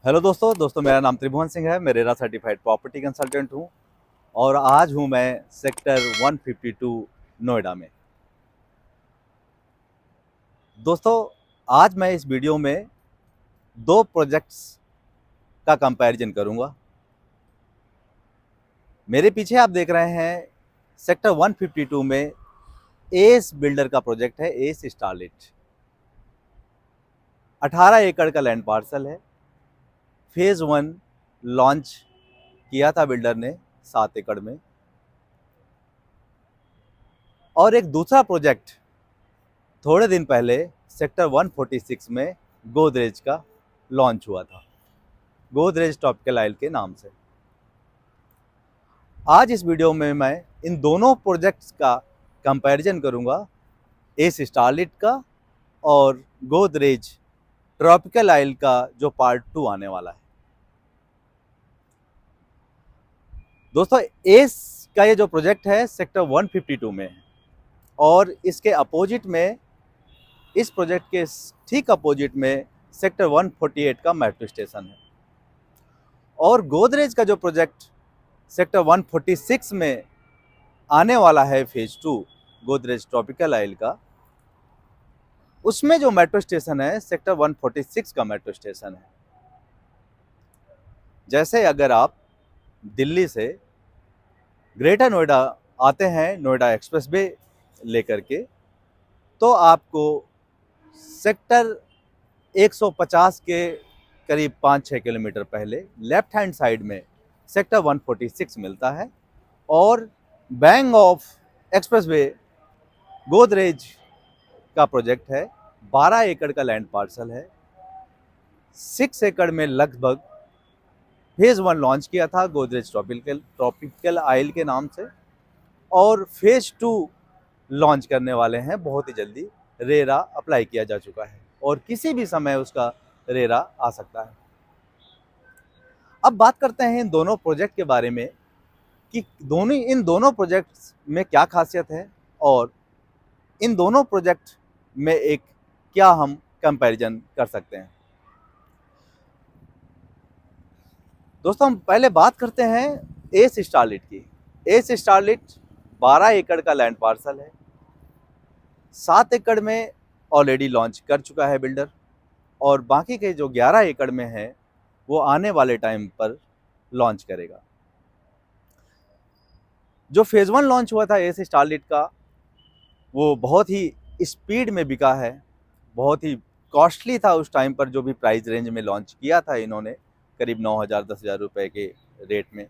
Hello दोस्तों मेरा नाम त्रिभुवन सिंह है। मैं रेरा सर्टिफाइड प्रॉपर्टी कंसल्टेंट हूँ और आज हूँ मैं सेक्टर 152 नोएडा में। दोस्तों, आज मैं इस वीडियो में दो प्रोजेक्ट्स का कंपैरिजन करूँगा। मेरे पीछे आप देख रहे हैं सेक्टर 152 में एस बिल्डर का प्रोजेक्ट है, एस स्टारलिट। 18 एकड़ का लैंड पार्सल है। फेज़ 1 लॉन्च किया था बिल्डर ने 7 एकड़ में, और एक दूसरा प्रोजेक्ट थोड़े दिन पहले सेक्टर 146 में गोदरेज का लॉन्च हुआ था, गोदरेज टॉपिकल आयल के नाम से। आज इस वीडियो में मैं इन दोनों प्रोजेक्ट्स का कंपैरिजन करूंगा, एस स्टारलिट का और गोदरेज ट्रॉपिकल आयल का जो पार्ट 2 आने वाला है। दोस्तों, एस का ये जो प्रोजेक्ट है सेक्टर 152 में है और इसके अपोजिट में, इस प्रोजेक्ट के ठीक अपोजिट में सेक्टर 148 का मेट्रो स्टेशन है। और गोदरेज का जो प्रोजेक्ट सेक्टर 146 में आने वाला है फेज 2 गोदरेज ट्रॉपिकल आयल का, उसमें जो मेट्रो स्टेशन है सेक्टर 146 का मेट्रो स्टेशन है। जैसे अगर आप दिल्ली से ग्रेटर नोएडा आते हैं नोएडा एक्सप्रेस वे लेकर के, तो आपको सेक्टर 150 के करीब 5-6 किलोमीटर पहले लेफ्ट हैंड साइड में सेक्टर 146 मिलता है। और बैंक ऑफ एक्सप्रेसवे गोदरेज का प्रोजेक्ट है, 12 एकड़ का लैंड पार्सल है। 6 एकड़ में लगभग फेज 1 लॉन्च किया था गोदरेज ट्रॉपिकल आयल के नाम से, और फेज 2 लॉन्च करने वाले हैं बहुत ही जल्दी। रेरा अप्लाई किया जा चुका है और किसी भी समय उसका रेरा आ सकता है। अब बात करते हैं इन दोनों प्रोजेक्ट के बारे में कि इन दोनों प्रोजेक्ट्स में क्या खासियत है और इन दोनों प्रोजेक्ट में एक क्या हम कंपैरिजन कर सकते हैं। दोस्तों, हम पहले बात करते हैं एस स्टारलिट की। एस स्टारलिट 12 एकड़ का लैंड पार्सल है। 7 एकड़ में ऑलरेडी लॉन्च कर चुका है बिल्डर, और बाकी के जो 11 एकड़ में है वो आने वाले टाइम पर लॉन्च करेगा। जो फेज़ 1 लॉन्च हुआ था एस स्टारलिट का, वो बहुत ही स्पीड में बिका है, बहुत ही कॉस्टली था उस टाइम पर। जो भी प्राइस रेंज में लॉन्च किया था इन्होंने, करीब 9,000-10,000 रुपए के रेट में,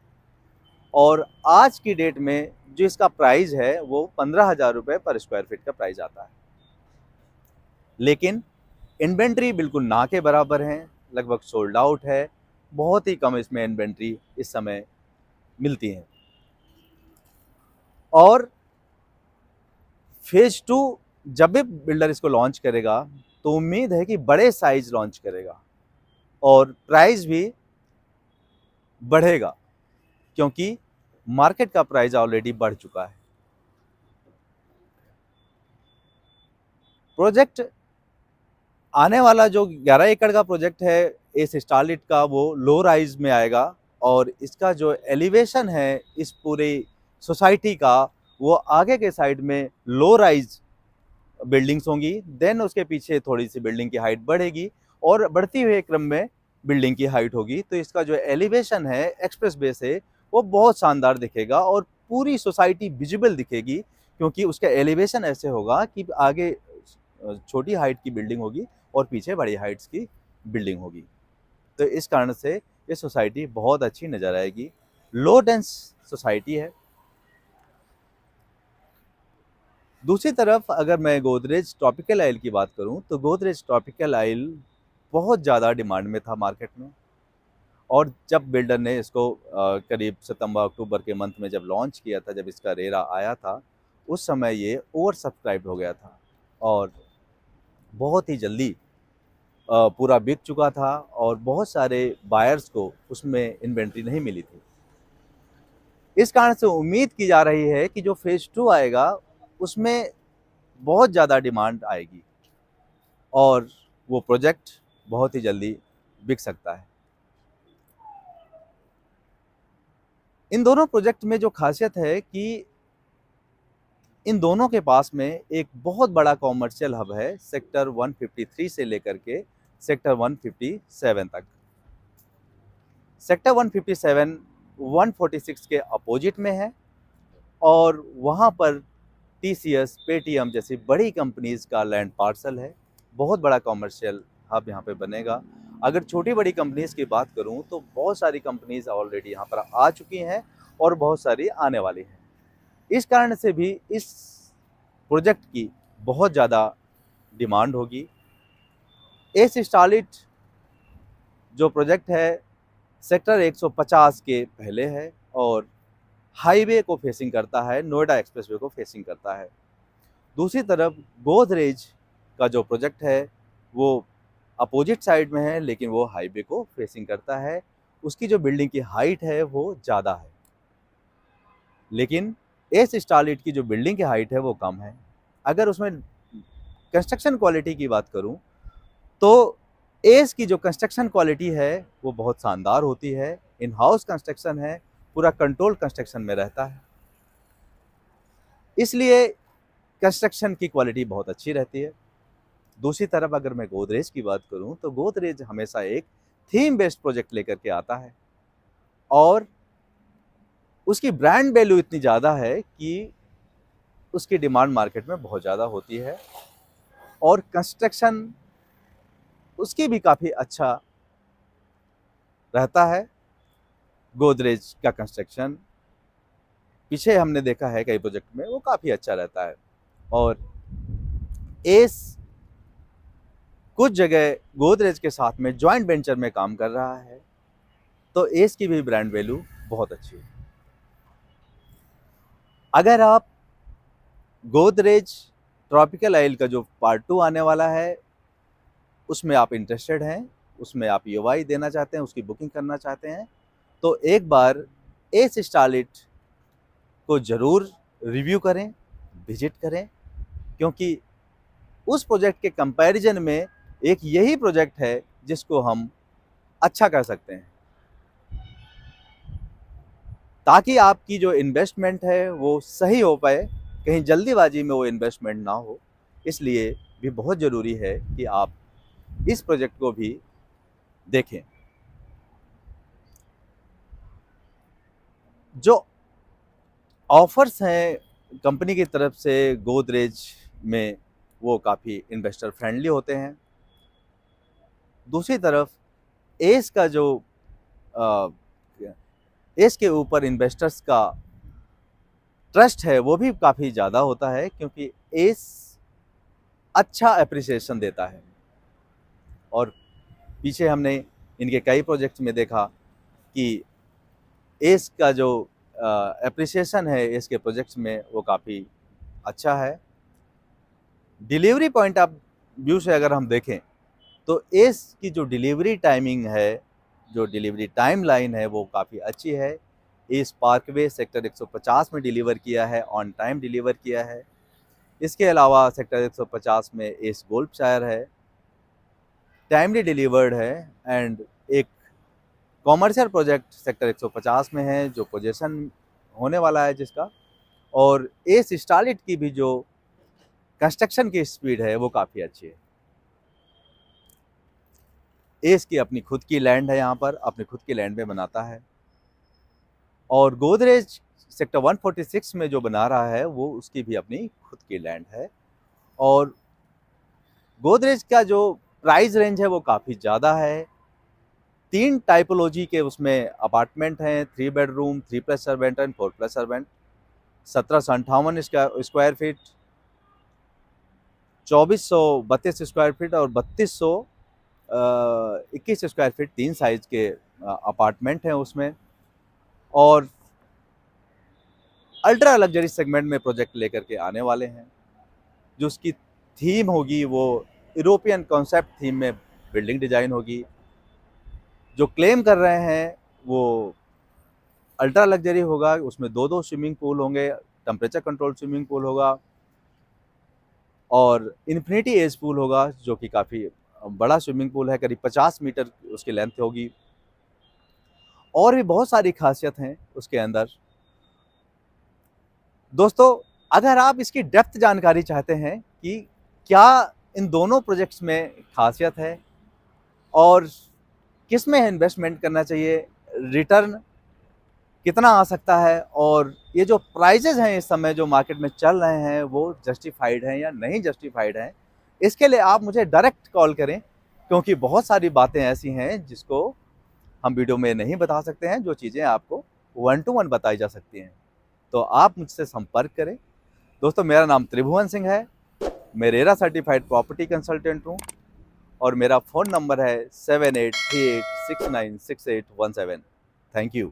और आज की डेट में जो इसका प्राइस है वो 15,000 रुपए पर स्क्वायर फीट का प्राइस आता है। लेकिन इन्वेंट्री बिल्कुल ना के बराबर है, लगभग सोल्ड आउट है। बहुत ही कम इसमें इन्वेंट्री इस समय मिलती है। और फेज 2 जब भी बिल्डर इसको लॉन्च करेगा तो उम्मीद है कि बड़े साइज लॉन्च करेगा और प्राइस भी बढ़ेगा, क्योंकि मार्केट का प्राइस ऑलरेडी बढ़ चुका है। प्रोजेक्ट आने वाला जो 11 एकड़ का प्रोजेक्ट है इस स्टारलिट का, वो लो राइज में आएगा, और इसका जो एलिवेशन है इस पूरी सोसाइटी का, वो आगे के साइड में लो राइज बिल्डिंग्स होंगी। देन उसके पीछे थोड़ी सी बिल्डिंग की हाइट बढ़ेगी और बढ़ती हुए क्रम में बिल्डिंग की हाइट होगी। तो इसका जो एलिवेशन है एक्सप्रेस वे से, वो बहुत शानदार दिखेगा और पूरी सोसाइटी विजिबल दिखेगी, क्योंकि उसका एलिवेशन ऐसे होगा कि आगे छोटी हाइट की बिल्डिंग होगी और पीछे बड़ी हाइट्स की बिल्डिंग होगी। तो इस कारण से ये सोसाइटी बहुत अच्छी नज़र आएगी। लो डेंस सोसाइटी है। दूसरी तरफ अगर मैं गोदरेज ट्रॉपिकल आयल की बात करूं, तो गोदरेज ट्रॉपिकल आयल बहुत ज़्यादा डिमांड में था मार्केट में, और जब बिल्डर ने इसको करीब सितंबर अक्टूबर के मंथ में जब लॉन्च किया था, जब इसका रेरा आया था, उस समय ये ओवर सब्सक्राइब हो गया था और बहुत ही जल्दी पूरा बिक चुका था, और बहुत सारे बायर्स को उसमें इन्वेंट्री नहीं मिली थी। इस कारण से उम्मीद की जा रही है कि जो फेज 2 आएगा उसमें बहुत ज़्यादा डिमांड आएगी और वो प्रोजेक्ट बहुत ही जल्दी बिक सकता है। इन दोनों प्रोजेक्ट में जो खासियत है कि इन दोनों के पास में एक बहुत बड़ा कॉमर्शियल हब है सेक्टर 153 से लेकर के सेक्टर 157 तक। सेक्टर 157 146 के अपोजिट में है और वहाँ पर टीसीएस, पेटीएम जैसी बड़ी कंपनीज का लैंड पार्सल है। बहुत बड़ा कॉमर्शियल हब यहाँ पे बनेगा। अगर छोटी बड़ी कंपनीज की बात करूँ तो बहुत सारी कंपनीज ऑलरेडी यहाँ पर आ चुकी हैं और बहुत सारी आने वाली हैं। इस कारण से भी इस प्रोजेक्ट की बहुत ज़्यादा डिमांड होगी। एस स्टारलिट जो प्रोजेक्ट है सेक्टर 150 के पहले है और हाईवे को फेसिंग करता है, नोएडा एक्सप्रेसवे को फेसिंग करता है। दूसरी तरफ गोदरेज का जो प्रोजेक्ट है वो अपोजिट साइड में है, लेकिन वो हाईवे को फेसिंग करता है। उसकी जो बिल्डिंग की हाइट है वो ज़्यादा है, लेकिन एस स्टारलिट की जो बिल्डिंग की हाइट है वो कम है। अगर उसमें कंस्ट्रक्शन क्वालिटी की बात करूं तो एस की जो कंस्ट्रक्शन क्वालिटी है वो बहुत शानदार होती है। इन हाउस कंस्ट्रक्शन है, पूरा कंट्रोल कंस्ट्रक्शन में रहता है, इसलिए कंस्ट्रक्शन की क्वालिटी बहुत अच्छी रहती है। दूसरी तरफ अगर मैं गोदरेज की बात करूं तो गोदरेज हमेशा एक थीम बेस्ड प्रोजेक्ट लेकर के आता है और उसकी ब्रांड वैल्यू इतनी ज़्यादा है कि उसकी डिमांड मार्केट में बहुत ज़्यादा होती है और कंस्ट्रक्शन उसकी भी काफ़ी अच्छा रहता है। गोदरेज का कंस्ट्रक्शन पीछे हमने देखा है कई प्रोजेक्ट में, वो काफ़ी अच्छा रहता है और एस कुछ जगह गोदरेज के साथ में जॉइंट वेंचर में काम कर रहा है, तो एस की भी ब्रांड वैल्यू बहुत अच्छी है। अगर आप गोदरेज ट्रॉपिकल आइल का जो पार्ट 2 आने वाला है उसमें आप इंटरेस्टेड हैं, उसमें आप यूआई देना चाहते हैं, उसकी बुकिंग करना चाहते हैं, तो एक बार एस स्टारलिट को ज़रूर रिव्यू करें, विजिट करें, क्योंकि उस प्रोजेक्ट के कंपैरिजन में एक यही प्रोजेक्ट है जिसको हम अच्छा कर सकते हैं, ताकि आपकी जो इन्वेस्टमेंट है वो सही हो पाए, कहीं जल्दीबाजी में वो इन्वेस्टमेंट ना हो। इसलिए भी बहुत ज़रूरी है कि आप इस प्रोजेक्ट को भी देखें। जो ऑफर्स हैं कंपनी की तरफ से गोदरेज में वो काफ़ी इन्वेस्टर फ्रेंडली होते हैं। दूसरी तरफ एस का जो एस के ऊपर इन्वेस्टर्स का ट्रस्ट है वो भी काफ़ी ज़्यादा होता है, क्योंकि एस अच्छा एप्रिसिएशन देता है और पीछे हमने इनके कई प्रोजेक्ट्स में देखा कि एस का जो एप्रिसिएशन है एस के प्रोजेक्ट्स में वो काफ़ी अच्छा है। डिलीवरी पॉइंट ऑफ व्यू से अगर हम देखें तो एस की जो डिलीवरी टाइमिंग है, जो डिलीवरी टाइम लाइन है वो काफ़ी अच्छी है। एस पार्कवे सेक्टर 150 में डिलीवर किया है, ऑन टाइम डिलीवर किया है। इसके अलावा सेक्टर 150 में एस गोल्डशायर है, टाइमली डिलीवर्ड है एंड एक कॉमर्शियल प्रोजेक्ट सेक्टर 150 में है जो पोजीशन होने वाला है जिसका, और एस स्टारलिट की भी जो कंस्ट्रक्शन की स्पीड है वो काफ़ी अच्छी है। एस की अपनी खुद की लैंड है, यहाँ पर अपनी खुद की लैंड में बनाता है और गोदरेज सेक्टर 146 में जो बना रहा है वो उसकी भी अपनी खुद की लैंड है और गोदरेज का जो प्राइस रेंज है वो काफ़ी ज़्यादा है। 3 टाइपोलॉजी के उसमें अपार्टमेंट हैं, 3 bedroom, 3 plus servant and 4 plus servant. 1758 square feet, 2432 square feet और 3221 स्क्वायर फीट 3 साइज के अपार्टमेंट हैं उसमें, और अल्ट्रा लग्जरी सेगमेंट में प्रोजेक्ट लेकर के आने वाले हैं। जो उसकी थीम होगी वो यूरोपियन कॉन्सेप्ट थीम में बिल्डिंग डिज़ाइन होगी। जो क्लेम कर रहे हैं वो अल्ट्रा लग्जरी होगा, उसमें 2-2 स्विमिंग पूल होंगे, टेम्परेचर कंट्रोल स्विमिंग पूल होगा और इन्फिनिटी एज पूल होगा जो कि काफ़ी बड़ा स्विमिंग पूल है, करीब 50 मीटर उसकी लेंथ होगी। और भी बहुत सारी खासियत हैं उसके अंदर। दोस्तों, अगर आप इसकी डेप्थ जानकारी चाहते हैं कि क्या इन दोनों प्रोजेक्ट्स में खासियत है और किस में इन्वेस्टमेंट करना चाहिए, रिटर्न कितना आ सकता है, और ये जो प्राइजेज़ हैं इस समय जो मार्केट में चल रहे हैं वो जस्टिफाइड हैं या नहीं जस्टिफाइड हैं, इसके लिए आप मुझे डायरेक्ट कॉल करें, क्योंकि बहुत सारी बातें ऐसी हैं जिसको हम वीडियो में नहीं बता सकते हैं, जो चीज़ें आपको 1 टू 1 बताई जा सकती हैं। तो आप मुझसे संपर्क करें। दोस्तों, मेरा नाम त्रिभुवन सिंह है, मैं रेरा सर्टिफाइड प्रॉपर्टी कंसल्टेंट हूँ और मेरा फ़ोन नंबर है 7838696817। Thank you.